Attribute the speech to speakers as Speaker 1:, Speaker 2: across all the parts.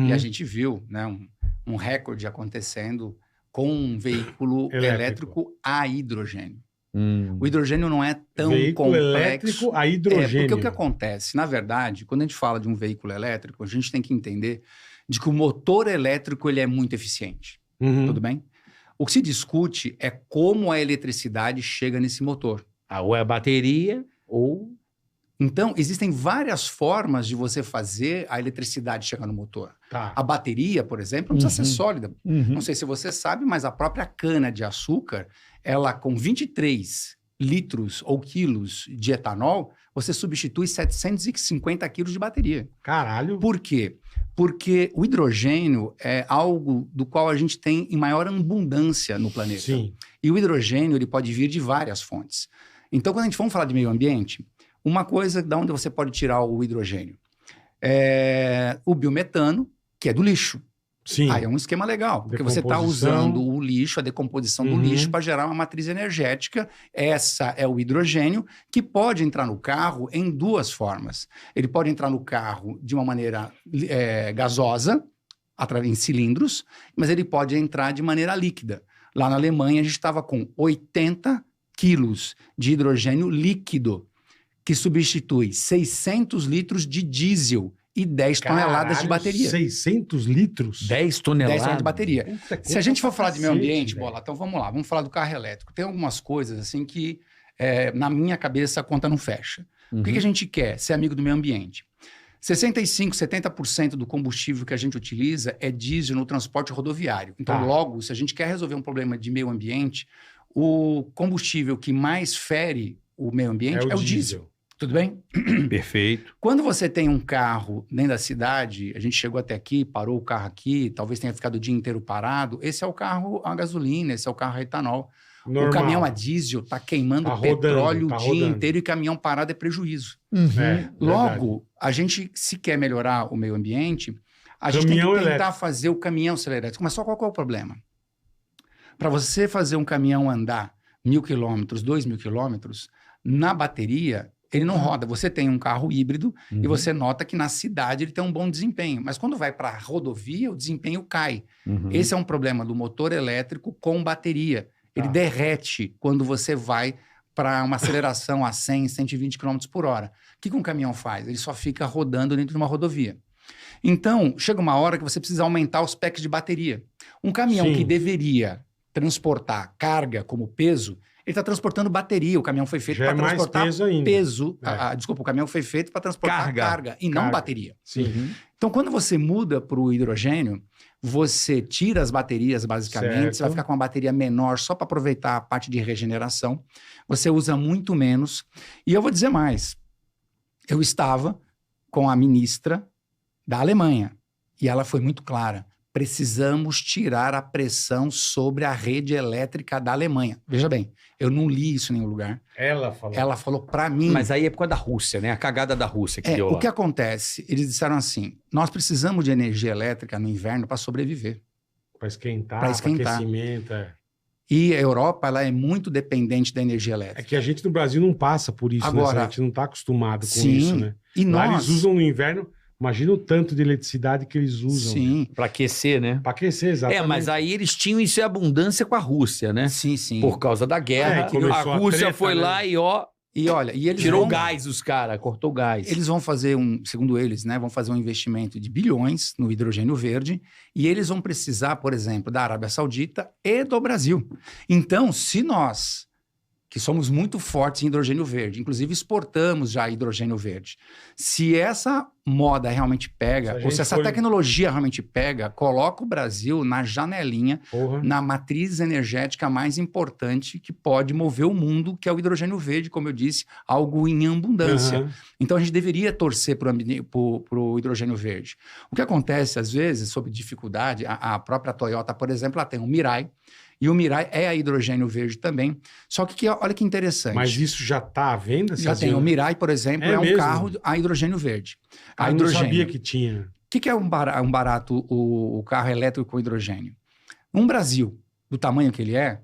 Speaker 1: E a gente viu, né, um recorde acontecendo com um veículo elétrico a hidrogênio. O hidrogênio não é tão
Speaker 2: veículo
Speaker 1: complexo.
Speaker 2: elétrico a hidrogênio.
Speaker 1: Porque o que acontece? Na verdade, quando a gente fala de um veículo elétrico, a gente tem que entender de que o motor elétrico ele é muito eficiente. Tudo bem? O que se discute é como a eletricidade chega nesse motor.
Speaker 3: Ou é a bateria, ou...
Speaker 1: Então, existem várias formas de você fazer a eletricidade chegar no motor.
Speaker 2: Tá.
Speaker 1: A bateria, por exemplo, não precisa ser sólida. Não sei se você sabe, mas a própria cana-de-açúcar, ela com 23 litros ou quilos de etanol, você substitui 750 quilos de bateria.
Speaker 2: Caralho.
Speaker 1: Por quê? Porque o hidrogênio é algo do qual a gente tem em maior abundância no planeta.
Speaker 2: Sim.
Speaker 1: E o hidrogênio ele pode vir de várias fontes. Então, quando a gente for falar de meio ambiente, uma coisa da onde você pode tirar o hidrogênio é o biometano, que é do lixo.
Speaker 2: Sim.
Speaker 1: Aí é um esquema legal, porque você está usando o lixo, a decomposição do lixo para gerar uma matriz energética. Essa é o hidrogênio, que pode entrar no carro em duas formas. Ele pode entrar no carro de uma maneira gasosa, em cilindros, mas ele pode entrar de maneira líquida. Lá na Alemanha, a gente estava com 80 quilos de hidrogênio líquido, que substitui 600 litros de diesel e 10 toneladas de bateria.
Speaker 2: 600 litros?
Speaker 3: 10 toneladas?
Speaker 1: 10 toneladas de bateria.
Speaker 2: Puta,
Speaker 1: se a gente for falar de meio ambiente,
Speaker 2: velho.
Speaker 1: Bola, então vamos lá, vamos falar do carro elétrico. Tem algumas coisas assim que, na minha cabeça, a conta não fecha. O que a gente quer? Ser amigo do meio ambiente. 65%, 70% do combustível que a gente utiliza é diesel no transporte rodoviário. Então, logo, se a gente quer resolver um problema de meio ambiente, o combustível que mais fere o meio ambiente é o diesel. Tudo bem?
Speaker 3: Perfeito.
Speaker 1: Quando você tem um carro dentro da cidade, a gente chegou até aqui, parou o carro aqui, talvez tenha ficado o dia inteiro parado, esse é o carro a gasolina, esse é o carro a etanol.
Speaker 2: Normal.
Speaker 1: O caminhão a diesel está queimando petróleo o dia inteiro e caminhão parado é prejuízo. Logo, a gente, se quer melhorar o meio ambiente, a gente tem que tentar fazer o caminhão ser elétrico. Mas só qual é o problema? Para você fazer um caminhão andar 1.000 quilômetros, 2.000 quilômetros, na bateria, ele não roda. Você tem um carro híbrido e você nota que na cidade ele tem um bom desempenho. Mas quando vai para a rodovia, o desempenho cai. Esse é um problema do motor elétrico com bateria. Ele derrete quando você vai para uma aceleração a 100, 120 km por hora. O que um caminhão faz? Ele só fica rodando dentro de uma rodovia. Então, chega uma hora que você precisa aumentar os packs de bateria. Um caminhão que deveria transportar carga como peso, ele está transportando bateria. O caminhão foi feito para transportar peso. Desculpa, o caminhão foi feito para transportar carga e não bateria. Então, quando você muda para o hidrogênio, você tira as baterias, basicamente, você vai ficar com uma bateria menor só para aproveitar a parte de regeneração. Você usa muito menos. E eu vou dizer mais. Eu estava com a ministra da Alemanha e ela foi muito clara. Precisamos tirar a pressão sobre a rede elétrica da Alemanha. Veja bem, eu não li isso em nenhum lugar.
Speaker 2: Ela falou.
Speaker 1: Ela falou para mim.
Speaker 3: Mas aí é por causa da Rússia, né? A cagada da Rússia que deu lá.
Speaker 1: O que acontece? Eles disseram assim, nós precisamos de energia elétrica no inverno para sobreviver.
Speaker 2: Para esquentar, para aquecimento.
Speaker 1: E a Europa, ela é muito dependente da energia elétrica.
Speaker 2: É que a gente no Brasil não passa por isso,
Speaker 1: agora,
Speaker 2: né? A gente não está acostumado com isso, né?
Speaker 1: E
Speaker 2: lá eles usam no inverno... Imagina o tanto de eletricidade que eles usam.
Speaker 1: Sim.
Speaker 2: Né?
Speaker 3: Para aquecer, né?
Speaker 2: Para aquecer, exatamente.
Speaker 3: Mas aí eles tinham isso em abundância com a Rússia, né?
Speaker 1: Sim, sim.
Speaker 3: Por causa da guerra. A Rússia foi lá e
Speaker 1: eles
Speaker 3: tirou o gás os caras, cortou o gás.
Speaker 1: Eles vão fazer segundo eles, né? Vão fazer um investimento de bilhões no hidrogênio verde e eles vão precisar, por exemplo, da Arábia Saudita e do Brasil. Então, se nós... que somos muito fortes em hidrogênio verde, inclusive exportamos já hidrogênio verde. Se essa moda realmente pega, ou se essa tecnologia realmente pega, coloca o Brasil na janelinha, na matriz energética mais importante que pode mover o mundo, que é o hidrogênio verde, como eu disse, algo em abundância. Então a gente deveria torcer para o hidrogênio verde. O que acontece, às vezes, sob dificuldade, a própria Toyota, por exemplo, ela tem um Mirai, e o Mirai é a hidrogênio verde também. Só que olha que interessante.
Speaker 2: Mas isso já está à venda?
Speaker 1: Já tem. O Mirai, por exemplo, é um carro a hidrogênio verde.
Speaker 2: Eu não sabia que tinha.
Speaker 1: O que é um barato o carro elétrico com hidrogênio? No Brasil, do tamanho que ele é,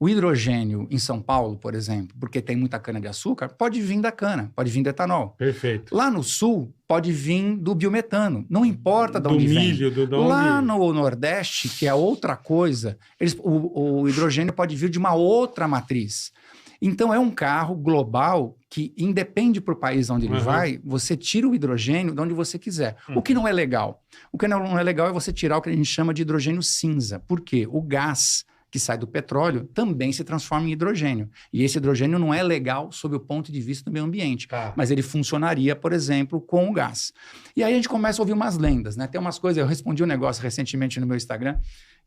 Speaker 1: o hidrogênio em São Paulo, por exemplo, porque tem muita cana-de-açúcar, pode vir da cana, pode vir do etanol.
Speaker 2: Perfeito.
Speaker 1: Lá no sul, pode vir do biometano. Não importa de onde vem. Lá no Nordeste, que é outra coisa, o hidrogênio pode vir de uma outra matriz. Então, é um carro global que independe para o país onde ele vai, você tira o hidrogênio de onde você quiser. O que não é legal? O que não é legal é você tirar o que a gente chama de hidrogênio cinza. Por quê? O gás que sai do petróleo também se transforma em hidrogênio. E esse hidrogênio não é legal sob o ponto de vista do meio ambiente. Mas ele funcionaria, por exemplo, com o gás. E aí a gente começa a ouvir umas lendas, né? Tem umas coisas... Eu respondi um negócio recentemente no meu Instagram,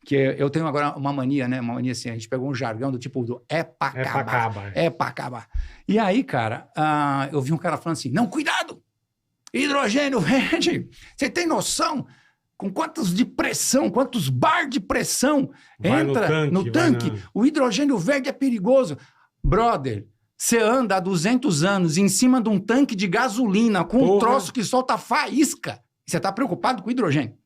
Speaker 1: que eu tenho agora uma mania, né? Uma mania assim, a gente pegou um jargão do tipo do é pra acabar. E aí, cara, eu vi um cara falando assim, não, cuidado! Hidrogênio verde! Você tem noção com quantos bar de pressão entra no tanque? O hidrogênio verde é perigoso. Brother, você anda há 200 anos em cima de um tanque de gasolina com um troço que solta faísca. Você está preocupado com hidrogênio?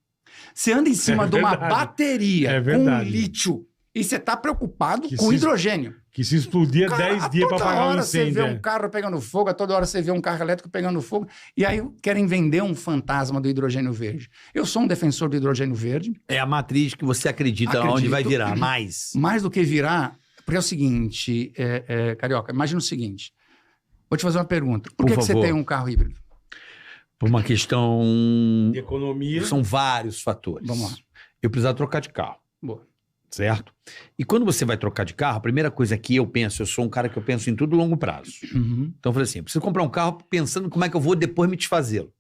Speaker 1: Você anda em cima de uma bateria com lítio e você está preocupado com hidrogênio.
Speaker 2: Que se explodir 10 dias para apagar um incêndio. Toda hora você vê um carro pegando fogo, a toda hora você vê um carro elétrico pegando fogo. E aí querem vender um fantasma do hidrogênio verde. Eu sou um defensor do hidrogênio verde.
Speaker 3: É a matriz que você acredita onde vai virar, mais.
Speaker 1: Mais do que virar, porque é o seguinte, Carioca, imagina o seguinte. Vou te fazer uma pergunta. Por que você tem um carro híbrido?
Speaker 3: Por uma questão...
Speaker 2: de economia.
Speaker 3: São vários fatores.
Speaker 1: Vamos lá.
Speaker 3: Eu precisava trocar de carro.
Speaker 1: Boa.
Speaker 3: Certo? E quando você vai trocar de carro, a primeira coisa que eu penso, eu sou um cara que eu penso em tudo longo prazo. Então eu falei assim, eu preciso comprar um carro pensando como é que eu vou depois me desfazê-lo.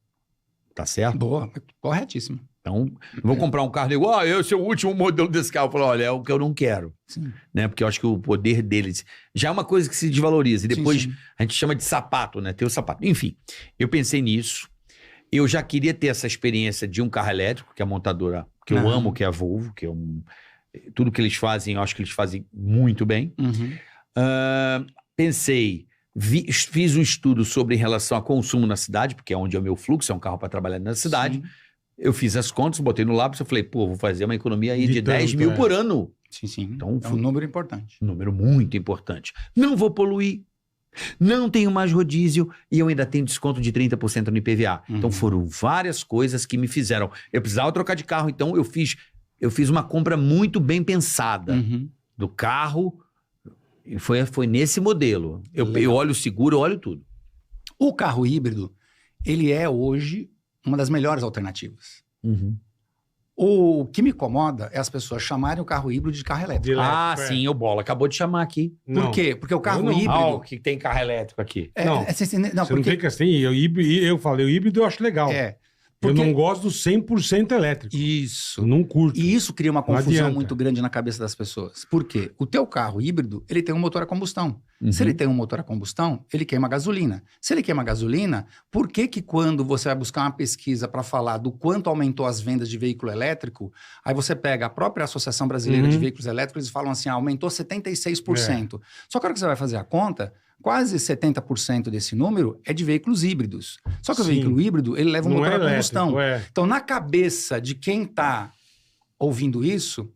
Speaker 3: Tá certo?
Speaker 1: Boa, corretíssimo.
Speaker 3: Então, vou comprar um carro e digo, esse é o último modelo desse carro. Eu falo, olha, é o que eu não quero.
Speaker 1: Sim.
Speaker 3: Né? Porque eu acho que o poder deles já é uma coisa que se desvaloriza. E depois a gente chama de sapato, né? Ter o sapato. Enfim, eu pensei nisso. Eu já queria ter essa experiência de um carro elétrico, que é a montadora que eu amo, que é a Volvo, que é tudo que eles fazem, eu acho que eles fazem muito bem. Pensei, fiz um estudo sobre em relação a consumo na cidade, porque é onde é o meu fluxo, é um carro para trabalhar na cidade. Sim. Eu fiz as contas, botei no lápis, eu falei, vou fazer uma economia aí de 10 mil por ano.
Speaker 1: Sim. Então, é um número importante.
Speaker 3: Um número muito importante. Não vou poluir, não tenho mais rodízio e eu ainda tenho desconto de 30% no IPVA. Então foram várias coisas que me fizeram. Eu precisava trocar de carro, então eu fiz uma compra muito bem pensada do carro. E foi nesse modelo. Eu olho o seguro, eu olho tudo.
Speaker 1: O carro híbrido, ele é hoje uma das melhores alternativas. O que me incomoda é as pessoas chamarem o carro híbrido de carro elétrico.
Speaker 3: Sim, o Bola acabou de chamar aqui.
Speaker 1: Por quê? Porque o carro híbrido...
Speaker 3: que tem carro elétrico aqui.
Speaker 2: Você não fica assim, eu falei, o híbrido eu acho legal. Porque... Eu não gosto do 100% elétrico.
Speaker 1: Isso.
Speaker 2: Eu não curto.
Speaker 1: E isso cria uma confusão muito grande na cabeça das pessoas. Por quê? O teu carro híbrido, ele tem um motor a combustão. Se ele tem um motor a combustão, ele queima gasolina. Se ele queima gasolina, por que quando você vai buscar uma pesquisa para falar do quanto aumentou as vendas de veículo elétrico, aí você pega a própria Associação Brasileira de Veículos Elétricos e falam assim, aumentou 76%. Só que a hora que você vai fazer a conta, quase 70% desse número é de veículos híbridos. Só que o veículo híbrido, ele leva um motor a combustão. Então, na cabeça de quem está ouvindo isso,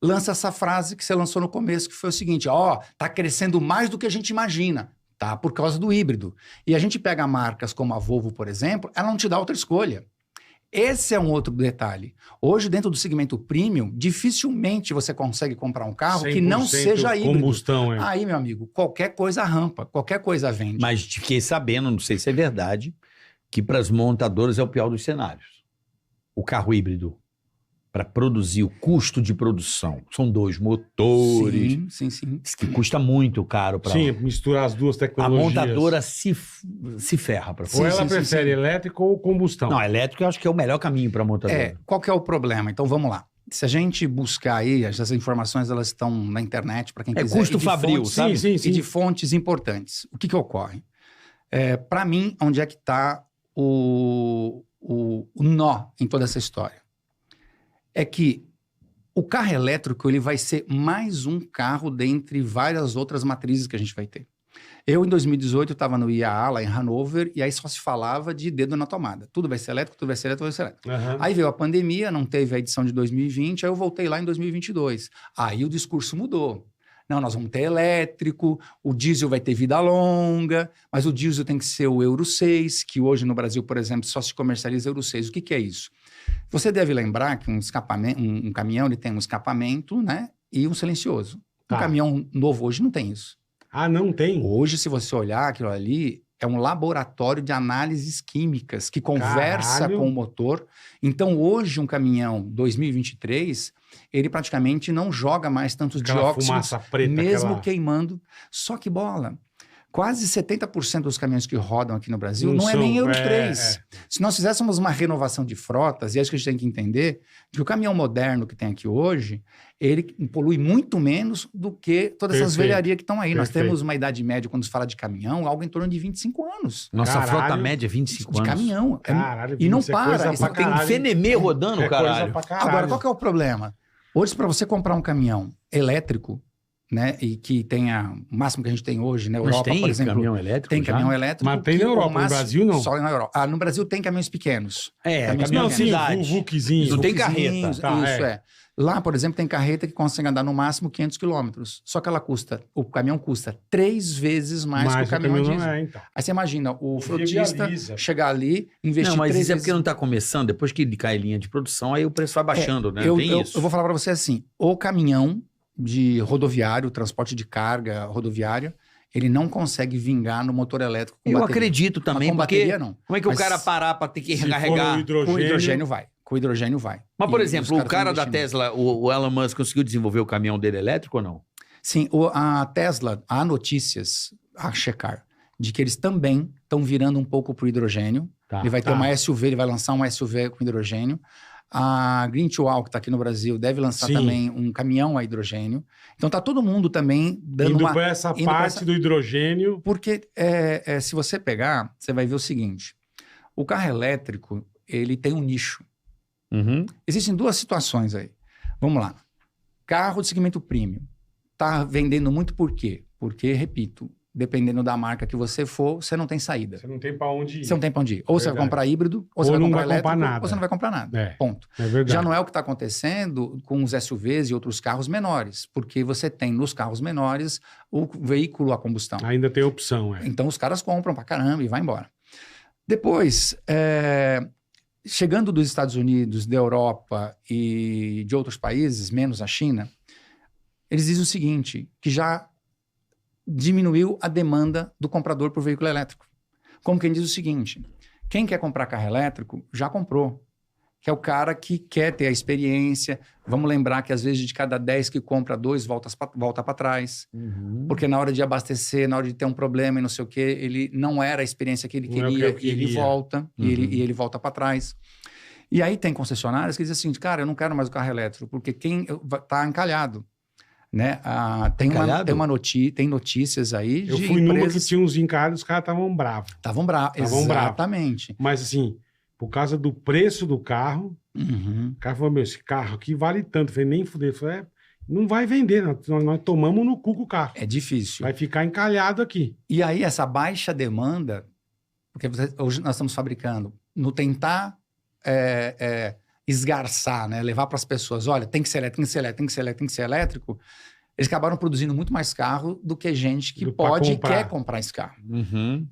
Speaker 1: lança essa frase que você lançou no começo, que foi o seguinte, tá crescendo mais do que a gente imagina, tá? Por causa do híbrido. E a gente pega marcas como a Volvo, por exemplo, ela não te dá outra escolha. Esse é um outro detalhe. Hoje, dentro do segmento premium, dificilmente você consegue comprar um carro que não seja híbrido.
Speaker 2: Combustão,
Speaker 1: Aí, meu amigo, qualquer coisa rampa, qualquer coisa vende.
Speaker 3: Mas fiquei sabendo, não sei se é verdade, que para as montadoras é o pior dos cenários. O carro híbrido, para produzir o custo de produção, são 2 motores.
Speaker 1: Sim.
Speaker 3: Diz que custa muito caro para...
Speaker 2: Sim, misturar as duas tecnologias.
Speaker 3: A montadora se ferra para fazer.
Speaker 2: Ou ela prefere elétrico ou combustão?
Speaker 3: Não, elétrico eu acho que é o melhor caminho para a montadora.
Speaker 1: Qual que é o problema? Então vamos lá. Se a gente buscar aí, essas informações elas estão na internet para quem quiser.
Speaker 3: Custo fabril, sabe?
Speaker 1: Sim. E de fontes importantes. O que ocorre? Para mim, onde é que está o nó em toda essa história? É que o carro elétrico ele vai ser mais um carro dentre várias outras matrizes que a gente vai ter. Eu, em 2018, estava no IAA, lá em Hannover, e aí só se falava de dedo na tomada. Tudo vai ser elétrico, tudo vai ser elétrico, tudo vai ser elétrico. Aí veio a pandemia, não teve a edição de 2020, aí eu voltei lá em 2022. Aí o discurso mudou. Não, nós vamos ter elétrico, o diesel vai ter vida longa, mas o diesel tem que ser o Euro 6, que hoje no Brasil, por exemplo, só se comercializa Euro 6. O que é isso? Você deve lembrar que um caminhão ele tem um escapamento, né, e um silencioso. Um caminhão novo hoje não tem isso.
Speaker 2: Ah, não tem?
Speaker 1: Hoje, se você olhar aquilo ali, é um laboratório de análises químicas que conversa com o motor. Então, hoje, um caminhão 2023, ele praticamente não joga mais tantos dióxidos, preta, mesmo queimando. Só que bola. Quase 70% dos caminhões que rodam aqui no Brasil não é nem Euro 3. Se nós fizéssemos uma renovação de frotas, e acho que a gente tem que entender que o caminhão moderno que tem aqui hoje, ele polui muito menos do que todas essas velharias que estão aí. Nós temos uma idade média, quando se fala de caminhão, algo em torno de 25 anos.
Speaker 3: Nossa frota média é 25 anos.
Speaker 1: De caminhão.
Speaker 2: Caralho,
Speaker 1: e não para.
Speaker 3: Tem um fenemê rodando, caralho.
Speaker 1: Agora, qual que é o problema? Hoje, para você comprar um caminhão elétrico, né, e que tenha o máximo que a gente tem hoje, né? Europa,
Speaker 3: tem,
Speaker 1: por exemplo,
Speaker 3: caminhão elétrico?
Speaker 1: Tem caminhão elétrico.
Speaker 2: Mas tem na Europa, no Brasil não.
Speaker 1: Só na Europa. No Brasil tem caminhões pequenos.
Speaker 3: Caminhão cidade.
Speaker 2: Vuquezinho.
Speaker 3: Não tem carreta.
Speaker 1: Isso, é. Lá, por exemplo, tem carreta que consegue andar no máximo 500 quilômetros. Só que o caminhão custa 3 vezes mais que o caminhão diesel.
Speaker 2: Então.
Speaker 1: Aí você imagina, o frotista chegar ali, investir 3 vezes...
Speaker 3: Não, mas isso é porque não está começando. Depois que cai linha de produção, aí o preço vai baixando, né? Tem isso.
Speaker 1: Eu vou falar para você assim, o caminhão de rodoviário, transporte de carga rodoviária, ele não consegue vingar no motor elétrico com bateria.
Speaker 3: Eu acredito também,
Speaker 1: bateria, não.
Speaker 3: Como é que o cara parar para ter que recarregar?
Speaker 1: Com o hidrogênio vai. Com o hidrogênio vai.
Speaker 3: Mas, por exemplo, o cara da Tesla, o Elon Musk, conseguiu desenvolver o caminhão dele elétrico ou não?
Speaker 1: Sim, a Tesla, há notícias a checar de que eles também estão virando um pouco para o hidrogênio. Ele vai ter uma SUV, ele vai lançar um SUV com hidrogênio. A Green to All, que está aqui no Brasil, deve lançar também um caminhão a hidrogênio. Então, está todo mundo também dando
Speaker 2: indo para essa parte do hidrogênio.
Speaker 1: Porque se você pegar, você vai ver o seguinte. O carro elétrico, ele tem um nicho.
Speaker 3: Uhum.
Speaker 1: Existem 2 situações aí. Vamos lá. Carro de segmento premium. Está vendendo muito por quê? Porque, repito, dependendo da marca que você for, você não tem saída.
Speaker 2: Você não tem para onde ir.
Speaker 1: Você não tem para onde ir. Ou você vai comprar híbrido, ou você vai comprar elétrico, ou você não vai comprar nada. Ponto.
Speaker 2: É verdade.
Speaker 1: Já não é o que está acontecendo com os SUVs e outros carros menores, porque você tem nos carros menores o veículo a combustão.
Speaker 2: Ainda tem opção,
Speaker 1: Então os caras compram para caramba e vai embora. Depois, chegando dos Estados Unidos, da Europa e de outros países, menos a China, eles dizem o seguinte, que já diminuiu a demanda do comprador por veículo elétrico. Como quem diz o seguinte, quem quer comprar carro elétrico já comprou, que é o cara que quer ter a experiência. Vamos lembrar que às vezes de cada 10 que compra, 2 volta para trás, porque na hora de abastecer, na hora de ter um problema e não sei o quê, ele não era a experiência que ele queria, e ele volta, e ele volta para trás. E aí tem concessionárias que dizem assim, cara, eu não quero mais o carro elétrico, porque quem está encalhado. Né? Tem notícias aí de
Speaker 2: Eu fui numa que tinha uns encalhados, os caras estavam bravos.
Speaker 1: Estavam bravos, exatamente.
Speaker 2: Mas assim, por causa do preço do carro, o cara falou, esse carro aqui vale tanto. Eu falei, nem fuder. Eu falei, não vai vender, nós tomamos no cu com o carro.
Speaker 1: É difícil.
Speaker 2: Vai ficar encalhado aqui.
Speaker 1: E aí essa baixa demanda, porque hoje nós estamos fabricando, no tentar esgarçar, né? Levar para as pessoas, olha, tem que ser elétrico, tem que ser elétrico, tem que ser elétrico, tem que ser elétrico. Eles acabaram produzindo muito mais carro do que gente que pode e quer comprar esse carro.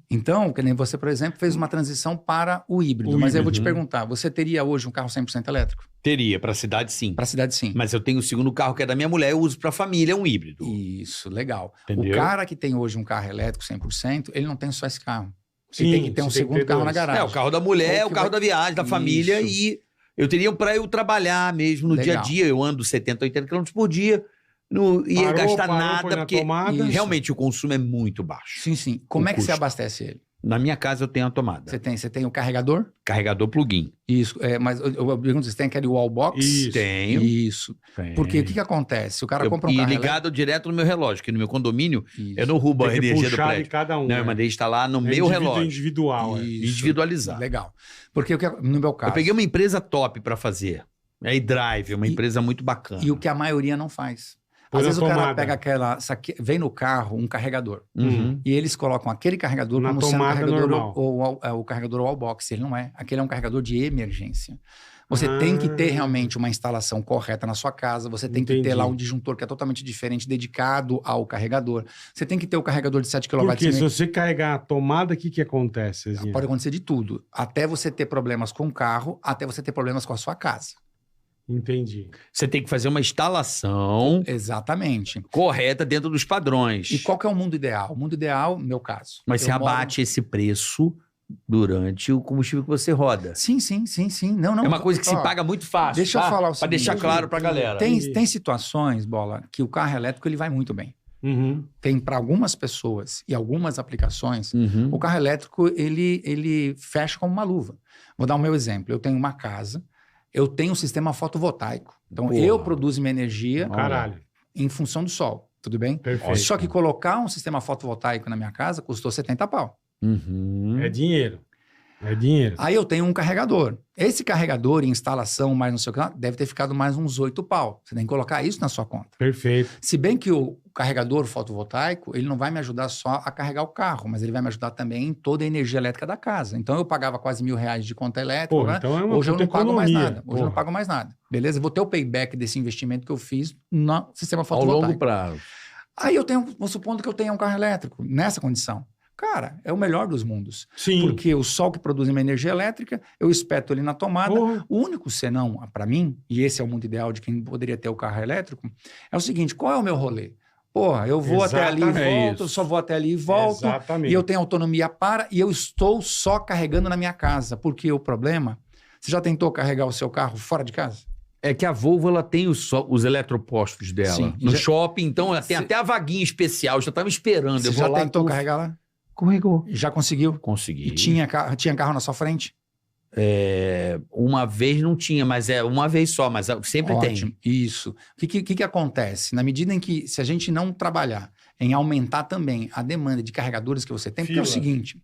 Speaker 1: Então, que nem você, por exemplo, fez uma transição para o híbrido. Mas eu vou te perguntar, você teria hoje um carro 100% elétrico?
Speaker 3: Teria, para a cidade sim.
Speaker 1: Para a cidade sim.
Speaker 3: Mas eu tenho o segundo carro que é da minha mulher, eu uso para a família, é um híbrido.
Speaker 1: Isso, legal.
Speaker 3: Entendeu?
Speaker 1: O cara que tem hoje um carro elétrico 100%, ele não tem só esse carro. Você tem que ter um segundo carro na garagem.
Speaker 3: O carro da mulher, o carro da viagem, da família e... Eu teria para eu trabalhar mesmo no dia a dia. Eu ando 70, 80 km por dia. Não ia gastar nada, porque realmente o consumo é muito baixo.
Speaker 1: Sim, sim. Como é que você abastece ele?
Speaker 3: Na minha casa eu tenho a tomada.
Speaker 1: Você tem o carregador?
Speaker 3: Carregador plug-in.
Speaker 1: Isso. Mas eu pergunto, você tem aquele wall box?
Speaker 3: Isso. Tenho.
Speaker 1: Isso. Tem. Porque o que acontece? O cara compra um carro
Speaker 3: ligado direto no meu relógio, que no meu condomínio eu não roubo a energia do prédio.
Speaker 2: Cada um,
Speaker 3: não, eu mandei instalar no meu relógio.
Speaker 2: Individual.
Speaker 3: Individualizar.
Speaker 1: Legal. Porque no meu caso...
Speaker 3: Eu peguei uma empresa top para fazer. É iDrive, uma empresa muito bacana.
Speaker 1: E o que a maioria não faz.
Speaker 2: Às
Speaker 1: vezes o cara pega vem no carro um carregador. E eles colocam aquele carregador
Speaker 2: como
Speaker 1: sendo um carregador
Speaker 2: ou
Speaker 1: o carregador wall-box. Ele não é. Aquele é um carregador de emergência. Você tem que ter realmente uma instalação correta na sua casa. Você tem que ter lá um disjuntor que é totalmente diferente, dedicado ao carregador. Você tem que ter o carregador de 7 kW.
Speaker 2: Porque se você carregar a tomada, o que acontece?
Speaker 1: Pode acontecer de tudo. Até você ter problemas com o carro, até você ter problemas com a sua casa.
Speaker 2: Entendi.
Speaker 3: Você tem que fazer uma instalação...
Speaker 1: Exatamente.
Speaker 3: Correta dentro dos padrões.
Speaker 1: E qual que é o mundo ideal? O mundo ideal, no meu caso.
Speaker 3: Mas você abate esse preço... durante o combustível que você roda.
Speaker 1: Sim. Não,
Speaker 3: é uma coisa que se paga muito fácil.
Speaker 1: Deixa eu falar o seguinte.
Speaker 3: Para deixar claro para a galera.
Speaker 1: Tem situações, Bola, que o carro elétrico ele vai muito bem. Tem para algumas pessoas e algumas aplicações, o carro elétrico ele fecha como uma luva. Vou dar o meu exemplo. Eu tenho uma casa, eu tenho um sistema fotovoltaico. Então, eu produzo minha energia em função do sol. Tudo bem?
Speaker 2: Perfeito.
Speaker 1: Só que colocar um sistema fotovoltaico na minha casa custou 70 pau.
Speaker 2: É dinheiro.
Speaker 1: Aí eu tenho um carregador. Esse carregador e instalação, mais não sei o que, deve ter ficado mais uns 8 pau. Você tem que colocar isso na sua conta.
Speaker 2: Perfeito.
Speaker 1: Se bem que o carregador fotovoltaico, ele não vai me ajudar só a carregar o carro, mas ele vai me ajudar também em toda a energia elétrica da casa. Então eu pagava quase R$1.000 de conta elétrica.
Speaker 2: Então
Speaker 1: hoje eu não pago mais nada. Hoje eu não pago mais nada. Beleza? Eu vou ter o payback desse investimento que eu fiz no sistema fotovoltaico.
Speaker 3: Ao longo prazo.
Speaker 1: Aí vou supondo que eu tenha um carro elétrico nessa condição. Cara, é o melhor dos mundos.
Speaker 2: Sim.
Speaker 1: Porque o sol que produz uma energia elétrica, eu espeto ele na tomada. O único senão, para mim, e esse é o mundo ideal de quem poderia ter o carro elétrico, é o seguinte, qual é o meu rolê? Eu vou até ali e volto, eu só vou até ali e volto.
Speaker 2: Exatamente.
Speaker 1: E eu tenho autonomia e eu estou só carregando na minha casa. Porque o problema, você já tentou carregar o seu carro fora de casa?
Speaker 3: É que a Volvo ela tem os eletropostos dela. Sim, no shopping, então ela tem até a vaguinha especial. Eu já estava esperando.
Speaker 1: Você já tentou carregar lá?
Speaker 3: Carregou.
Speaker 1: Já conseguiu?
Speaker 3: Consegui.
Speaker 1: E tinha carro na sua frente?
Speaker 3: Uma vez não tinha, mas uma vez só, mas sempre
Speaker 1: Ótimo.
Speaker 3: tem.
Speaker 1: Isso. O que acontece? Na medida em que, se a gente não trabalhar em aumentar também a demanda de carregadores que você tem, porque é o seguinte,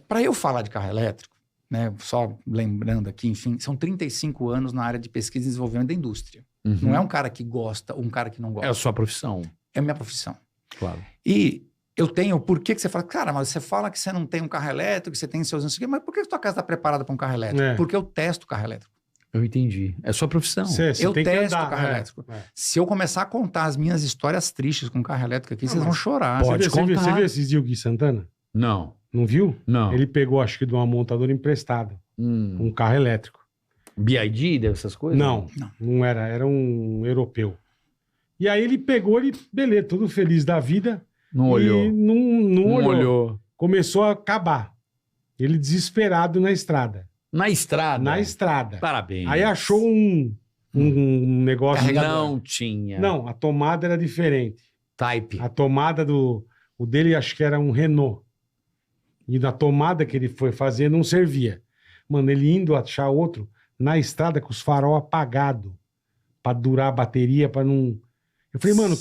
Speaker 1: para eu falar de carro elétrico, né, só lembrando aqui, enfim, são 35 anos na área de pesquisa e desenvolvimento da indústria. Não é um cara que gosta ou um cara que não gosta.
Speaker 3: É a sua profissão.
Speaker 1: É a minha profissão.
Speaker 3: Claro.
Speaker 1: E eu tenho... Por que você fala? Cara, mas você fala que você não tem um carro elétrico, que você tem seus... Mas por que a sua casa está preparada para um carro elétrico? Porque eu testo o carro elétrico.
Speaker 3: Eu entendi. É a sua profissão.
Speaker 1: Eu testo o carro elétrico. Se eu começar a contar as minhas histórias tristes com o carro elétrico aqui, vocês vão chorar.
Speaker 2: Você viu esses dias o Gui Santana?
Speaker 3: Não.
Speaker 2: Não viu?
Speaker 3: Não.
Speaker 2: Ele pegou, acho que de uma montadora emprestada. Um carro elétrico.
Speaker 3: BID, dessas coisas?
Speaker 2: Não era. Era um europeu. E aí ele pegou, beleza, todo feliz da vida.
Speaker 3: Não olhou.
Speaker 2: E não olhou. Começou a acabar. Ele desesperado na estrada.
Speaker 3: Na estrada?
Speaker 2: Na estrada.
Speaker 3: Parabéns.
Speaker 2: Aí achou um negócio...
Speaker 3: Não tinha.
Speaker 2: Não, a tomada era diferente.
Speaker 3: Type.
Speaker 2: A tomada o dele acho que era um Renault. E na tomada que ele foi fazer não servia. Mano, ele indo achar outro na estrada com os farol apagados. Pra durar a bateria, pra não... Eu falei, mano,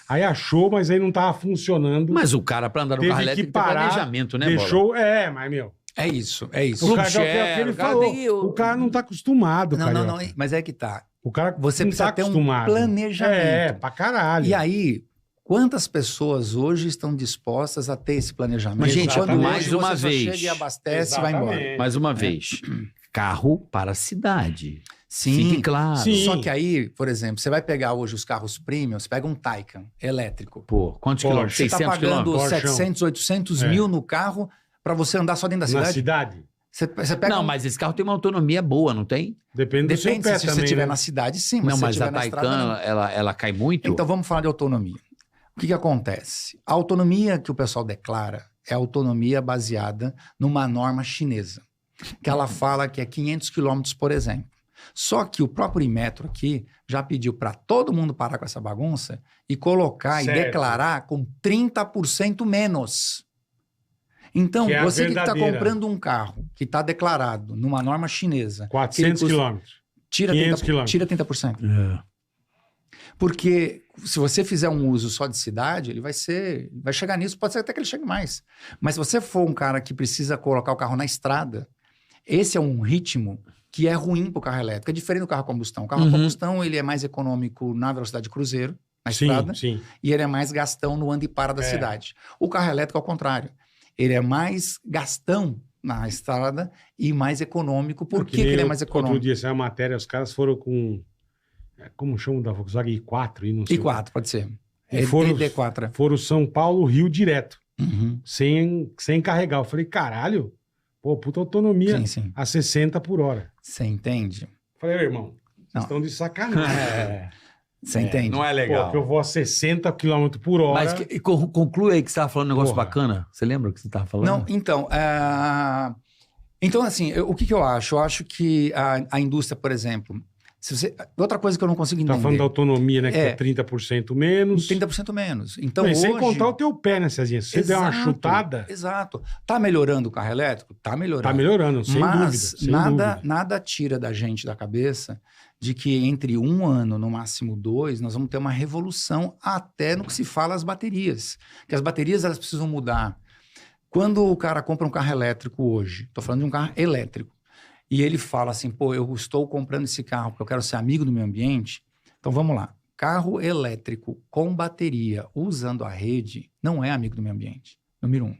Speaker 2: Aí achou, mas aí não tava funcionando.
Speaker 3: Mas o cara, pra andar no carro elétrico, tem planejamento, né,
Speaker 2: deixou,
Speaker 3: Bola?
Speaker 2: Mas, meu...
Speaker 1: É isso.
Speaker 2: O cara, é o que ele falou. O cara não tá acostumado, cara.
Speaker 1: Não, mas é que tá.
Speaker 2: O cara
Speaker 1: você precisa ter um planejamento.
Speaker 2: Pra caralho.
Speaker 1: E aí, quantas pessoas hoje estão dispostas a ter esse planejamento?
Speaker 3: Mas, gente, mais uma vez.
Speaker 1: Você chega e abastece e vai embora.
Speaker 3: Mais uma vez. Carro para a cidade.
Speaker 1: Sim,
Speaker 3: fique claro.
Speaker 1: Sim. Só que aí, por exemplo, você vai pegar hoje os carros premium, você pega um Taycan elétrico.
Speaker 3: Pô, quantos quilômetros?
Speaker 1: 600 quilômetros? Você tá pagando 700, 800 mil no carro para você andar só dentro da cidade?
Speaker 2: Na cidade?
Speaker 1: Você pega
Speaker 3: mas esse carro tem uma autonomia boa, não tem?
Speaker 2: Depende do seu pé
Speaker 1: se
Speaker 2: também,
Speaker 1: você estiver na cidade, sim.
Speaker 3: Mas a Taycan, ela cai muito?
Speaker 1: Então vamos falar de autonomia. O que acontece? A autonomia que o pessoal declara é a autonomia baseada numa norma chinesa, que ela fala que é 500 quilômetros, por exemplo. Só que o próprio Inmetro aqui já pediu para todo mundo parar com essa bagunça e colocar e declarar com 30% menos. Então, você que está comprando um carro que está declarado numa norma chinesa...
Speaker 2: 400 quilômetros.
Speaker 1: Tira 30%. Porque se você fizer um uso só de cidade, ele vai chegar nisso, pode ser até que ele chegue mais. Mas se você for um cara que precisa colocar o carro na estrada, esse é um ritmo que é ruim para o carro elétrico. É diferente do carro a combustão. O carro a combustão ele é mais econômico na velocidade de cruzeiro, na estrada, e ele é mais gastão no anda e para da cidade. O carro elétrico, ao contrário, ele é mais gastão na estrada e mais econômico. Por que ele é mais econômico?
Speaker 2: Outro dia, essa matéria, os caras foram com... Como chama da Volkswagen? I4? E não sei
Speaker 1: I4, pode ser.
Speaker 2: D4. Foram São Paulo, Rio direto. Sem carregar. Eu falei, caralho, pô, puta autonomia a 60 por hora.
Speaker 1: Você entende?
Speaker 2: Falei, irmão, vocês estão de sacanagem.
Speaker 1: Você entende?
Speaker 3: Não é legal.
Speaker 2: Pô, que eu vou a 60 km por hora.
Speaker 3: Mas conclui aí que você estava falando um negócio bacana. Você lembra o que você estava falando?
Speaker 1: Não, então... Então, assim, o que eu acho? Eu acho que a indústria, por exemplo... Outra coisa que eu não consigo entender...
Speaker 2: Tá falando da autonomia, né? Que é 30% menos.
Speaker 1: 30% menos. Então,
Speaker 2: hoje... Sem contar o teu pé, né, Cezinha? Se você der uma chutada...
Speaker 1: Exato. Tá melhorando o carro elétrico? Tá melhorando.
Speaker 2: Tá melhorando, sem dúvida.
Speaker 1: Nada tira da gente da cabeça de que entre 1 ano, no máximo 2, nós vamos ter uma revolução até no que se fala as baterias. Que as baterias, elas precisam mudar. Quando o cara compra um carro elétrico hoje, estou falando de um carro elétrico, e ele fala assim, pô, eu estou comprando esse carro porque eu quero ser amigo do meio ambiente. Então, vamos lá. Carro elétrico com bateria usando a rede não é amigo do meio ambiente. Número 1.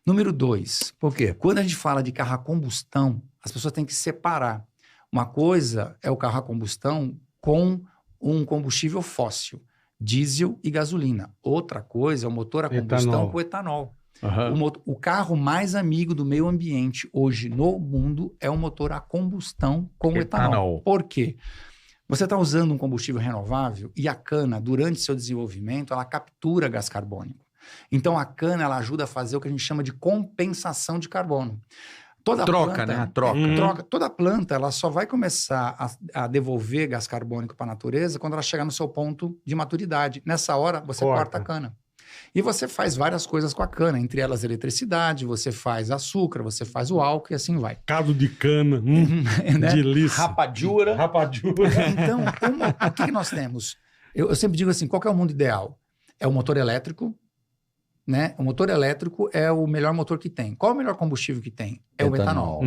Speaker 1: Número 2.
Speaker 3: Por quê?
Speaker 1: Quando a gente fala de carro a combustão, as pessoas têm que separar. Uma coisa é o carro a combustão com um combustível fóssil, diesel e gasolina. Outra coisa é o motor a combustão com etanol. O carro mais amigo do meio ambiente hoje no mundo é o motor a combustão com etanol. Por quê? Você está usando um combustível renovável e a cana, durante seu desenvolvimento, ela captura gás carbônico. Então, a cana ela ajuda a fazer o que a gente chama de compensação de carbono. Toda Toda planta ela só vai começar a devolver gás carbônico para a natureza quando ela chegar no seu ponto de maturidade. Nessa hora, você corta a cana. E você faz várias coisas com a cana, entre elas eletricidade, você faz açúcar, você faz o álcool e assim vai.
Speaker 2: Caldo de cana, delícia.
Speaker 3: Rapadura.
Speaker 1: Então, o que nós temos? Eu sempre digo assim, qual que é o mundo ideal? É o motor elétrico, né? O motor elétrico é o melhor motor que tem. Qual é o melhor combustível que tem? É o etanol.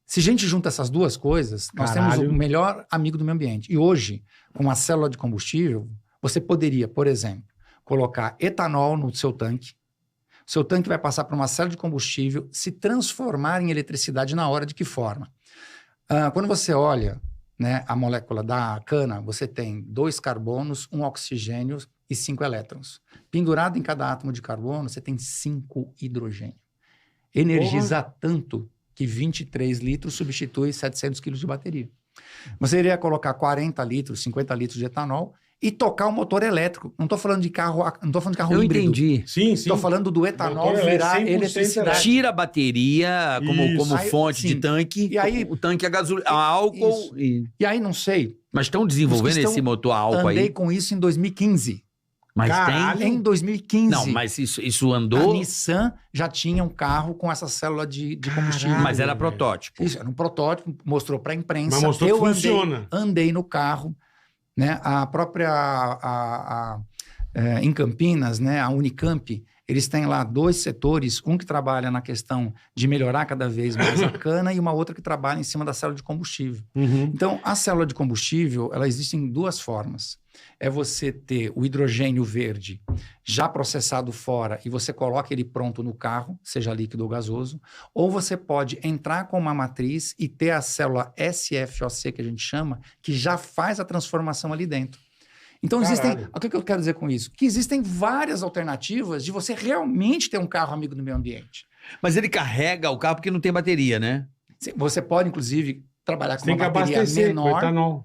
Speaker 1: Se a gente junta essas duas coisas, nós temos o melhor amigo do meio ambiente. E hoje, com a célula de combustível, você poderia, por exemplo, colocar etanol no seu tanque. O seu tanque vai passar por uma célula de combustível, se transformar em eletricidade na hora. De que forma? Quando você olha, né, a molécula da cana, você tem 2 carbonos, 1 oxigênio e 5 elétrons. Pendurado em cada átomo de carbono, você tem 5 hidrogênio. Energiza tanto que 23 litros substitui 700 quilos de bateria. Você iria colocar 40 litros, 50 litros de etanol e tocar o motor elétrico. Não estou falando de carro, não estou falando de carro híbrido.
Speaker 3: Eu entendi.
Speaker 2: Sim.
Speaker 1: Estou falando do etanol virar eletricidade.
Speaker 3: Tira a bateria como fonte de tanque.
Speaker 1: E aí,
Speaker 3: o tanque é gasolina, álcool.
Speaker 1: E aí, não sei.
Speaker 3: Mas estão desenvolvendo esse motor a álcool aí?
Speaker 1: Andei com isso em 2015.
Speaker 3: Mas
Speaker 1: Em 2015.
Speaker 3: Não, mas isso andou...
Speaker 1: A Nissan já tinha um carro com essa célula de combustível.
Speaker 3: Mas era protótipo.
Speaker 1: Isso, era um protótipo, mostrou para a imprensa.
Speaker 2: Mas mostrou que funciona.
Speaker 1: Andei no carro, né? A própria... em Campinas, né? A Unicamp, eles têm lá 2 setores, um que trabalha na questão de melhorar cada vez mais a cana e uma outra que trabalha em cima da célula de combustível. Então, a célula de combustível, ela existe em 2 formas. É você ter o hidrogênio verde já processado fora e você coloca ele pronto no carro, seja líquido ou gasoso, ou você pode entrar com uma matriz e ter a célula SFOC, que a gente chama, que já faz a transformação ali dentro. Então, o que eu quero dizer com isso? Que existem várias alternativas de você realmente ter um carro amigo do meio ambiente.
Speaker 3: Mas ele carrega o carro porque não tem bateria, né?
Speaker 1: Você pode, inclusive, trabalhar com uma bateria menor.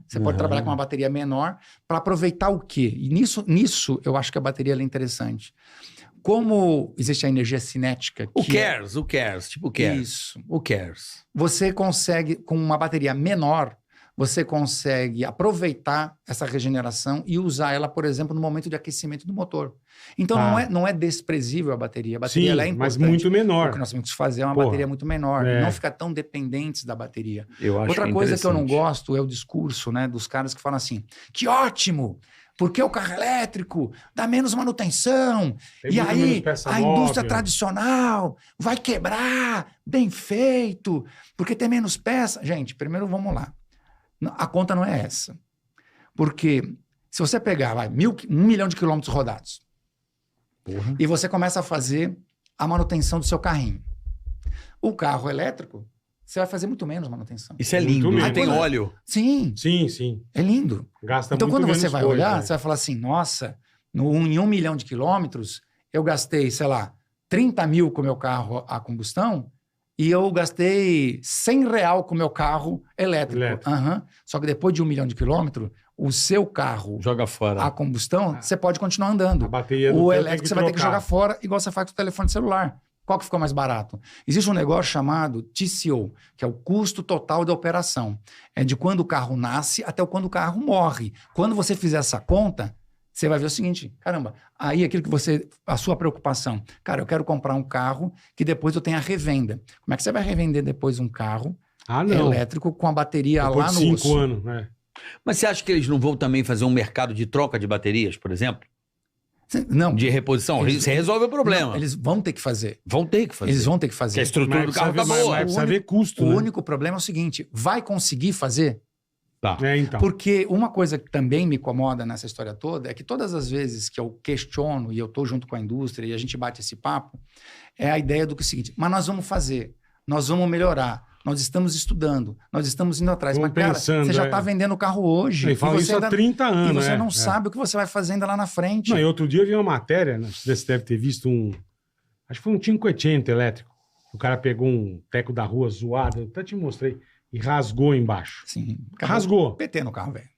Speaker 1: Você pode trabalhar com uma bateria menor para aproveitar o quê? E nisso eu acho que a bateria é interessante. Como existe a energia cinética...
Speaker 3: O cares. Tipo, cares.
Speaker 1: Isso.
Speaker 3: O cares.
Speaker 1: Você consegue, com uma bateria menor... Você consegue aproveitar essa regeneração e usar ela, por exemplo, no momento de aquecimento do motor. Então, não é desprezível a bateria. A bateria ela é importante.
Speaker 2: Mas muito menor.
Speaker 1: O que nós temos que fazer é uma bateria muito menor. Não ficar tão dependentes da bateria.
Speaker 3: Eu acho
Speaker 1: Outra coisa que eu não gosto é o discurso, né, dos caras que falam assim, que ótimo, porque o carro elétrico dá menos manutenção, e aí a indústria tradicional vai quebrar, bem feito, porque tem menos peça. Gente, primeiro vamos lá. A conta não é essa. Porque se você pegar 1 milhão de quilômetros rodados, e você começa a fazer a manutenção do seu carrinho, o carro elétrico, você vai fazer muito menos manutenção.
Speaker 3: Isso é lindo. Aí tem óleo.
Speaker 1: Sim.
Speaker 2: Sim.
Speaker 1: É lindo.
Speaker 2: Gasta
Speaker 1: então,
Speaker 2: muito
Speaker 1: quando você vai olhar,
Speaker 2: né?
Speaker 1: você vai falar assim, nossa, em 1 milhão de quilômetros, eu gastei, sei lá, 30 mil com o meu carro a combustão e eu gastei R$100 com o meu carro elétrico. Só que depois de 1 milhão de quilômetros, o seu carro
Speaker 3: joga fora.
Speaker 1: A combustão, você pode continuar andando.
Speaker 2: A bateria
Speaker 1: o elétrico você vai ter que jogar fora, igual você faz com o telefone celular. Qual que ficou mais barato? Existe um negócio chamado TCO, que é o custo total da operação. É de quando o carro nasce até quando o carro morre. Quando você fizer essa conta, você vai ver o seguinte, caramba, aí aquilo que a sua preocupação, cara, eu quero comprar um carro que depois eu tenha revenda. Como é que você vai revender depois um carro elétrico com a bateria
Speaker 2: depois
Speaker 1: lá no
Speaker 2: 5 anos, né?
Speaker 3: Mas você acha que eles não vão também fazer um mercado de troca de baterias, por exemplo?
Speaker 1: Não.
Speaker 3: De reposição? Você resolve o problema.
Speaker 1: Não, eles vão ter que fazer.
Speaker 3: Vão ter que fazer.
Speaker 1: Eles vão ter que fazer.
Speaker 3: Porque a estrutura do carro tá boa.
Speaker 2: Precisa ver custo,
Speaker 1: O único problema é o seguinte, vai conseguir fazer?
Speaker 3: Tá.
Speaker 2: Então.
Speaker 1: Porque uma coisa que também me incomoda nessa história toda é que todas as vezes que eu questiono e eu estou junto com a indústria e a gente bate esse papo, é a ideia do que é o seguinte, mas nós vamos fazer, nós vamos melhorar, nós estamos estudando, nós estamos indo atrás. Mas, cara, você já está vendendo o carro hoje.
Speaker 2: E fala isso há 30 anos.
Speaker 1: E você não sabe o que você vai fazer ainda lá na frente.
Speaker 2: Não, e outro dia eu vi uma matéria, você deve ter visto acho que foi um 500 elétrico. O cara pegou um teco da rua zoado, eu até te mostrei, e rasgou embaixo.
Speaker 1: Sim.
Speaker 2: Rasgou.
Speaker 1: PT no carro, velho.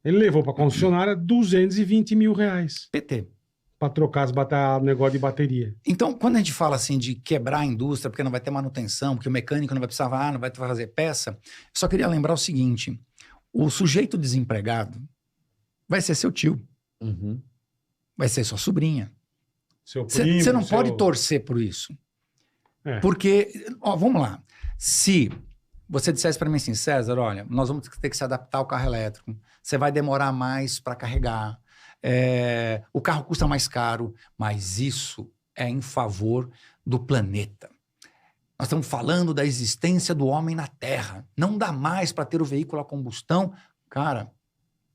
Speaker 2: Ele levou para a concessionária R$220 mil.
Speaker 1: PT.
Speaker 2: Para trocar o negócio de bateria.
Speaker 1: Então, quando a gente fala assim de quebrar a indústria, porque não vai ter manutenção, porque o mecânico não vai precisar, não vai fazer peça, eu só queria lembrar o seguinte, o sujeito desempregado vai ser seu tio, vai ser sua sobrinha.
Speaker 2: Seu primo.
Speaker 1: Você não pode torcer por isso. Porque, vamos lá, se você dissesse para mim assim, César, olha, nós vamos ter que se adaptar ao carro elétrico, você vai demorar mais para carregar, o carro custa mais caro, mas isso é em favor do planeta. Nós estamos falando da existência do homem na Terra. Não dá mais para ter o veículo a combustão. Cara,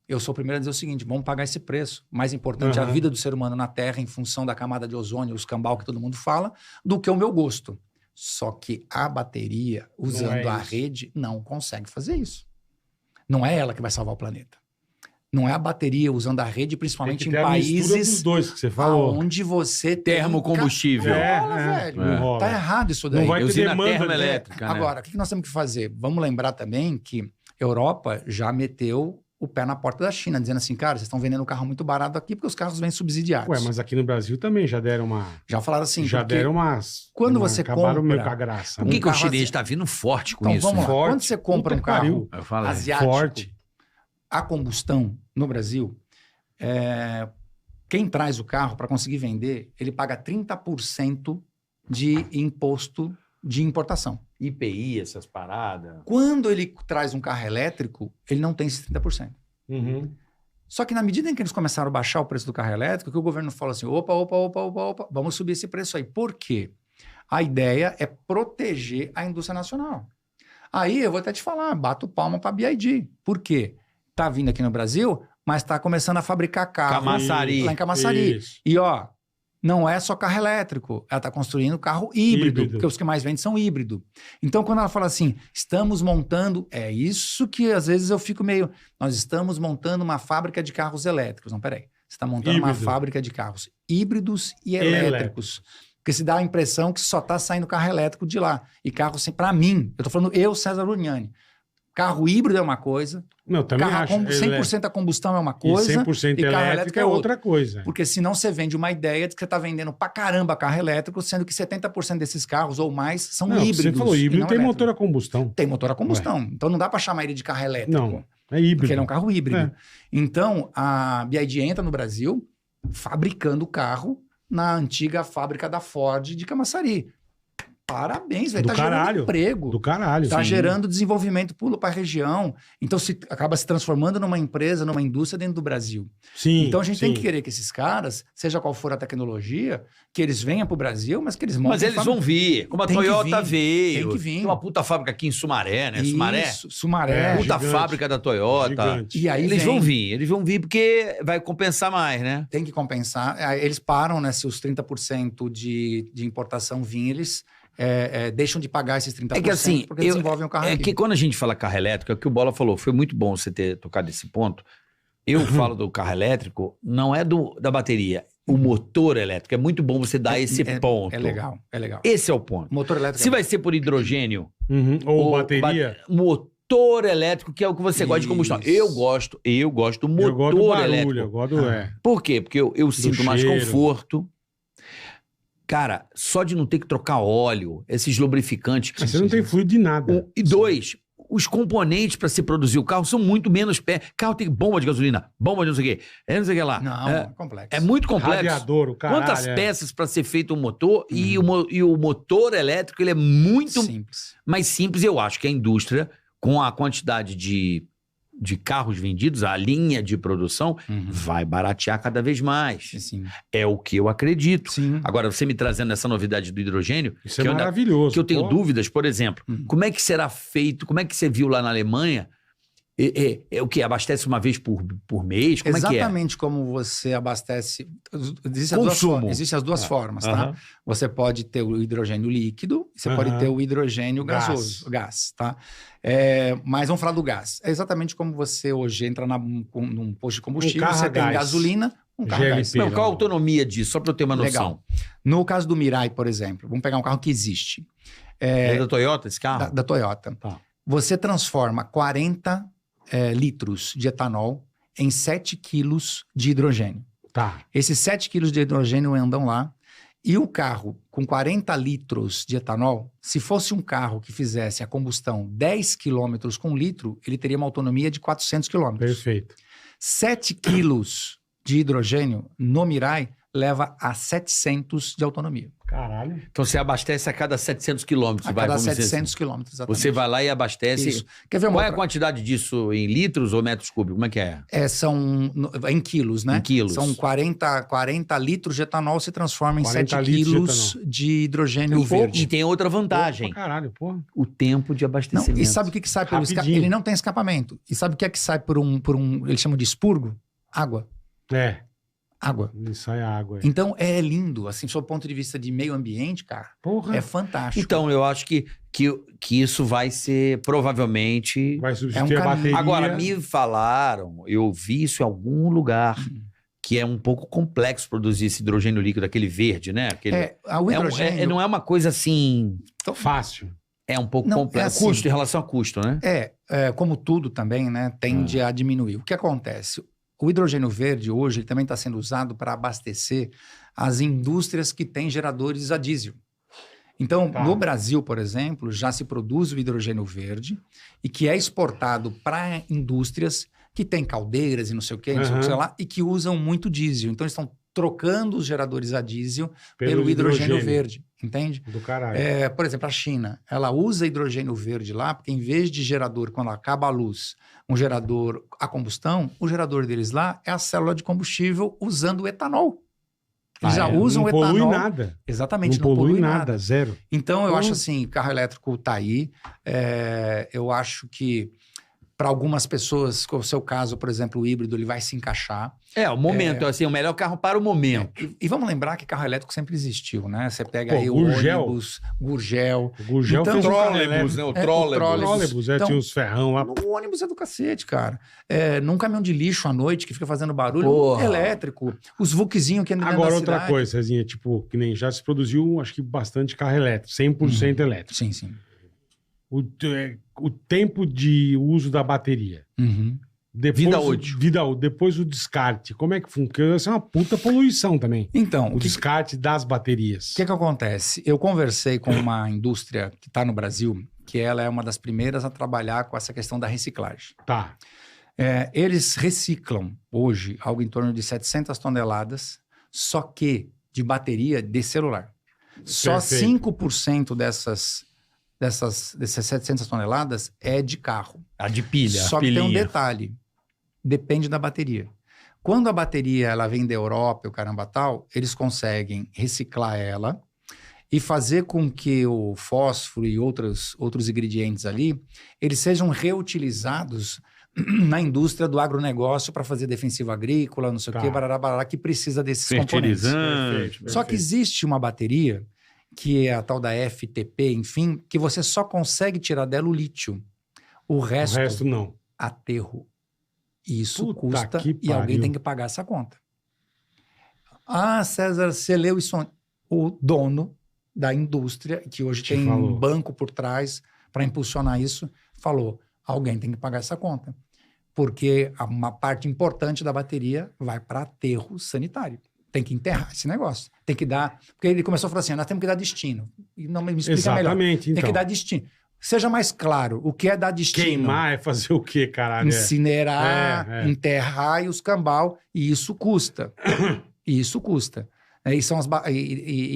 Speaker 1: eu sou o primeiro a dizer o seguinte, vamos pagar esse preço. Mais importante é a vida do ser humano na Terra em função da camada de ozônio, os cambal que todo mundo fala, do que o meu gosto. Só que a bateria, usando a rede, não consegue fazer isso. Não é ela que vai salvar o planeta. Não é a bateria usando a rede, principalmente em países
Speaker 2: dos dois que você falou.
Speaker 1: onde você tem
Speaker 3: termocombustível.
Speaker 1: Velho. Tá errado isso daí.
Speaker 2: Não vai ter
Speaker 3: usina
Speaker 2: demanda
Speaker 3: termoelétrica. Né?
Speaker 1: Agora, o que nós temos que fazer? Vamos lembrar também que a Europa já meteu o pé na porta da China, dizendo assim, cara, vocês estão vendendo um carro muito barato aqui porque os carros vêm subsidiados.
Speaker 2: Ué, mas aqui no Brasil também já deram uma...
Speaker 1: Já falaram assim.
Speaker 2: Já deram umas...
Speaker 1: Quando você
Speaker 2: acabaram
Speaker 1: compra...
Speaker 2: meio com a graça.
Speaker 3: Por que o chinês está vindo forte com
Speaker 1: então,
Speaker 3: isso?
Speaker 1: Vamos lá.
Speaker 2: Forte.
Speaker 1: Quando você compra um carro asiático,
Speaker 2: forte.
Speaker 1: A combustão no Brasil, quem traz o carro para conseguir vender, ele paga 30% de imposto de importação.
Speaker 3: IPI, essas paradas.
Speaker 1: Quando ele traz um carro elétrico, ele não tem esses 30%. Só que na medida em que eles começaram a baixar o preço do carro elétrico, que o governo falou assim, opa, vamos subir esse preço aí. Por quê? A ideia é proteger a indústria nacional. Aí eu vou até te falar, bato palma para a BYD. Por quê? Tá vindo aqui no Brasil, mas está começando a fabricar carro
Speaker 3: Camaçari.
Speaker 1: lá em Camaçari.
Speaker 2: Isso.
Speaker 1: E não é só carro elétrico, ela está construindo carro híbrido, porque os que mais vendem são híbrido. Então, quando ela fala assim, estamos montando, é isso que às vezes eu fico meio, nós estamos montando uma fábrica de carros elétricos. Não, peraí, você está montando uma fábrica de carros híbridos e elétricos. Porque se dá a impressão que só está saindo carro elétrico de lá. E carro, assim, para mim, eu estou falando César Luniani, carro híbrido é uma coisa,
Speaker 2: não, também
Speaker 1: carro
Speaker 2: acho.
Speaker 1: 100% a combustão é uma coisa,
Speaker 2: e 100%
Speaker 1: e carro
Speaker 2: elétrico é outra coisa.
Speaker 1: Porque senão você vende uma ideia de que você está vendendo pra caramba carro elétrico, sendo que 70% desses carros ou mais são híbridos.
Speaker 2: Você falou híbrido, tem
Speaker 1: elétrico.
Speaker 2: motor a combustão.
Speaker 1: Tem motor a combustão. Então não dá para chamar ele de carro elétrico.
Speaker 2: Não, é híbrido.
Speaker 1: Porque ele é um carro híbrido. Então a BYD entra no Brasil fabricando carro na antiga fábrica da Ford de Camaçari. Parabéns, velho. Tá gerando emprego.
Speaker 2: Do caralho.
Speaker 1: Tá gerando desenvolvimento para a região. Então, acaba se transformando numa empresa, numa indústria dentro do Brasil.
Speaker 2: Sim.
Speaker 1: Então, a gente tem que querer que esses caras, seja qual for a tecnologia, que eles venham pro Brasil, mas que eles montem...
Speaker 3: Mas eles vão vir. Como a Toyota veio.
Speaker 1: Tem que vir.
Speaker 3: Tem uma puta fábrica aqui em Sumaré, né?
Speaker 1: Sumaré.
Speaker 3: Puta fábrica da Toyota.
Speaker 2: Gigante.
Speaker 3: E aí eles vão vir porque vai compensar mais, né?
Speaker 1: Tem que compensar. Eles param, né? Se os 30% de importação vir, eles... deixam de pagar esses 30%
Speaker 3: é que, assim,
Speaker 1: porque desenvolvem o carro aqui.
Speaker 3: Que quando a gente fala carro elétrico, é o que o Bola falou, foi muito bom você ter tocado esse ponto. Eu falo do carro elétrico, não é da bateria, o motor elétrico. É muito bom você dar esse ponto.
Speaker 1: É legal.
Speaker 3: Esse é o ponto.
Speaker 1: Motor elétrico.
Speaker 3: Se vai ser por hidrogênio...
Speaker 2: Ou bateria...
Speaker 3: motor elétrico, que é o que você gosta de combustão. Eu gosto do motor elétrico.
Speaker 2: Eu gosto
Speaker 3: Por quê? Porque eu sinto mais conforto. Cara, só de não ter que trocar óleo, esses lubrificantes...
Speaker 2: Mas você não tem fluido de nada.
Speaker 3: E dois, os componentes para se produzir o carro são muito menos... Carro tem bomba de gasolina, bomba de não sei o quê, não sei o que lá.
Speaker 1: Não, é complexo.
Speaker 3: É muito complexo.
Speaker 2: Radiador, o caralho.
Speaker 3: Quantas peças para ser feito um motor e o motor elétrico, ele é muito mais simples. Eu acho que a indústria, com a quantidade de carros vendidos, a linha de produção, vai baratear cada vez mais.
Speaker 1: Sim.
Speaker 3: É o que eu acredito.
Speaker 1: Sim.
Speaker 3: Agora, você me trazendo essa novidade do hidrogênio...
Speaker 2: Isso é maravilhoso.
Speaker 3: Que eu tenho dúvidas, por exemplo, como é que será feito, como é que você viu lá na Alemanha, o que? Abastece uma vez por mês? Como
Speaker 1: Exatamente como você abastece... Existem as duas formas, tá? Você pode ter o hidrogênio líquido, você pode ter o hidrogênio gasoso, gás, tá? Mas vamos falar do gás. É exatamente como você hoje entra num posto de combustível, você tem gasolina, um carro gás.
Speaker 3: Qual a autonomia disso? Só para eu ter uma noção.
Speaker 1: Legal. No caso do Mirai, por exemplo, vamos pegar um carro que existe.
Speaker 3: É da Toyota esse carro?
Speaker 1: Da Toyota.
Speaker 3: Tá.
Speaker 1: Você transforma 40 litros de etanol em 7 quilos de hidrogênio.
Speaker 2: Tá.
Speaker 1: Esses 7 quilos de hidrogênio andam lá. E o carro com 40 litros de etanol, se fosse um carro que fizesse a combustão 10 quilômetros com litro, ele teria uma autonomia de 400 quilômetros.
Speaker 2: Perfeito.
Speaker 1: 7 quilos de hidrogênio no Mirai leva a 700 de autonomia.
Speaker 2: Caralho.
Speaker 3: Então você abastece a cada 700 quilômetros.
Speaker 1: A cada 700 quilômetros, exatamente.
Speaker 3: Você vai lá e abastece.
Speaker 1: Isso. Quer ver
Speaker 3: Qual é a quantidade disso em litros ou metros cúbicos? Como é que é?
Speaker 1: São em quilos, né?
Speaker 3: Em quilos.
Speaker 1: São 40 litros de etanol se transforma em 7 quilos de hidrogênio verde.
Speaker 3: E tem outra vantagem.
Speaker 2: Porra, caralho, porra.
Speaker 3: O tempo de abastecimento.
Speaker 1: Não, e sabe o que sai pelo escapamento? Ele não tem escapamento. E sabe o que é que sai por um eles chamam de expurgo? Água. Água.
Speaker 2: Ele sai água.
Speaker 1: Então, é lindo. Assim, sob o ponto de vista de meio ambiente, cara, é fantástico.
Speaker 3: Então, eu acho que isso vai ser, provavelmente...
Speaker 2: Vai substituir a bateria.
Speaker 3: Agora, me falaram, eu vi isso em algum lugar, que é um pouco complexo produzir esse hidrogênio líquido, aquele verde, né?
Speaker 1: O hidrogênio...
Speaker 3: não é uma coisa assim...
Speaker 2: Fácil.
Speaker 3: É um pouco complexo.
Speaker 1: Assim,
Speaker 3: custo, em relação a custo, né?
Speaker 1: Como tudo também, né? Tende a diminuir. O que acontece? O hidrogênio verde hoje ele também está sendo usado para abastecer as indústrias que têm geradores a diesel. Então, no Brasil, por exemplo, já se produz o hidrogênio verde e que é exportado para indústrias que têm caldeiras e não sei o quê, não sei o que lá, e que usam muito diesel. Então, eles estão trocando os geradores a diesel pelo hidrogênio verde, entende?
Speaker 2: Do caralho.
Speaker 1: Por exemplo, a China, ela usa hidrogênio verde lá, porque em vez de gerador, quando acaba a luz, um gerador a combustão, o gerador deles lá é a célula de combustível usando o etanol. Eles já usam o etanol.
Speaker 2: Não polui nada.
Speaker 1: Exatamente,
Speaker 2: não polui nada, zero.
Speaker 1: Então, eu acho assim, carro elétrico está aí. Eu acho que para algumas pessoas, como o seu caso, por exemplo, o híbrido, ele vai se encaixar.
Speaker 3: O momento, assim, o melhor carro para o momento.
Speaker 1: E vamos lembrar que carro elétrico sempre existiu, né? Você pega aí o ônibus, Gurgel.
Speaker 2: O Gurgel
Speaker 3: então,
Speaker 2: fez
Speaker 3: trólebus, né? O trólebus.
Speaker 2: Então, tinha uns ferrão lá.
Speaker 1: O ônibus é do cacete, cara. Num caminhão de lixo à noite que fica fazendo barulho, elétrico. Os Vuczinhos que andam dentro da cidade.
Speaker 2: Agora, outra coisa, Cezinha, tipo, que nem já se produziu, acho que bastante carro elétrico, 100% elétrico.
Speaker 1: Sim, sim.
Speaker 2: O tempo de uso da bateria. Depois,
Speaker 3: vida útil.
Speaker 2: Depois o descarte. Como é que funciona? Porque isso é uma puta poluição também.
Speaker 1: Então,
Speaker 2: o descarte das baterias.
Speaker 1: O que acontece? Eu conversei com uma indústria que está no Brasil, que ela é uma das primeiras a trabalhar com essa questão da reciclagem.
Speaker 2: Tá.
Speaker 1: Eles reciclam hoje algo em torno de 700 toneladas, só que de bateria de celular. Só 5% dessas 700 toneladas é de carro.
Speaker 3: A de pilha.
Speaker 1: Só que tem um detalhe. Depende da bateria. Quando a bateria ela vem da Europa e o caramba tal, eles conseguem reciclar ela e fazer com que o fósforo e outros ingredientes ali, eles sejam reutilizados na indústria do agronegócio para fazer defensivo agrícola, não sei o quê, barará, que precisa desses componentes.
Speaker 3: Perfeito.
Speaker 1: Só que existe uma bateria, que é a tal da FTP, enfim, que você só consegue tirar dela o lítio. O resto
Speaker 2: não.
Speaker 1: Aterro. Isso
Speaker 2: Puta
Speaker 1: custa
Speaker 2: que
Speaker 1: e
Speaker 2: pariu.
Speaker 1: alguém tem que pagar essa conta. Ah, César, você leu isso ontem. O dono da indústria, que hoje tem um banco por trás para impulsionar isso, falou, alguém tem que pagar essa conta. Porque uma parte importante da bateria vai para aterro sanitário. Tem que enterrar esse negócio. Tem que dar... Porque ele começou a falar assim, nós temos que dar destino. E não me explica
Speaker 2: Exatamente,
Speaker 1: melhor.
Speaker 2: então.
Speaker 1: Tem que dar destino. Seja mais claro, o que é dar destino?
Speaker 2: Queimar é fazer o quê, caralho?
Speaker 1: Incinerar, enterrar e os cambal. E isso custa. E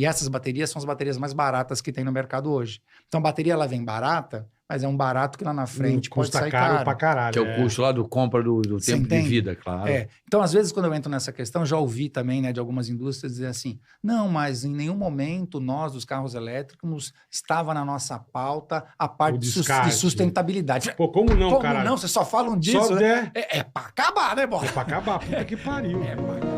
Speaker 1: essas baterias são as baterias mais baratas que tem no mercado hoje. Então, a bateria ela vem barata, mas é um barato que lá na frente pode sair caro.
Speaker 2: Pra caralho.
Speaker 3: Que é o custo lá do compra do tempo de vida, claro.
Speaker 1: Então, às vezes, quando eu entro nessa questão, já ouvi também, né, de algumas indústrias dizer assim, não, mas em nenhum momento nós, dos carros elétricos, estava na nossa pauta a parte de sustentabilidade.
Speaker 2: Pô, como não,
Speaker 1: como
Speaker 2: caralho?
Speaker 1: Como não? Vocês só falam disso, né? É pra acabar, né, Bola?
Speaker 2: É pra acabar, puta que pariu.
Speaker 1: É pra acabar.